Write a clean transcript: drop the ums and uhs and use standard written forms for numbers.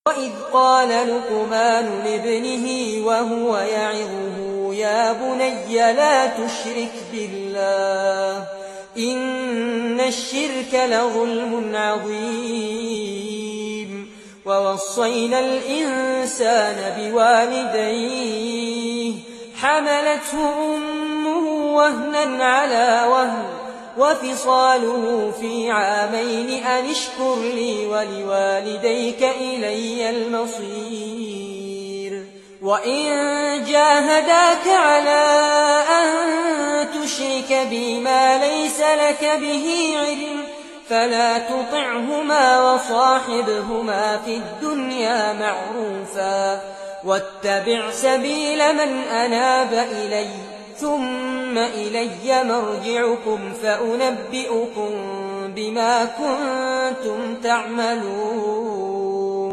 وإذ قال لقمان لابنه وهو يعظه يا بني لا تشرك بالله إن الشرك لظلم عظيم ووصينا الإنسان بوالديه حملته أمه وهنا على وهن وفصاله في عامين أن اشكر لي ولوالديك إلي المصير وإن جاهداك على أن تشرك بي ما ليس لك به علم فلا تطعهما وصاحبهما في الدنيا معروفا واتبع سبيل من أناب إلي ثم إلي مرجعكم فأنبئكم بما كنتم تعملون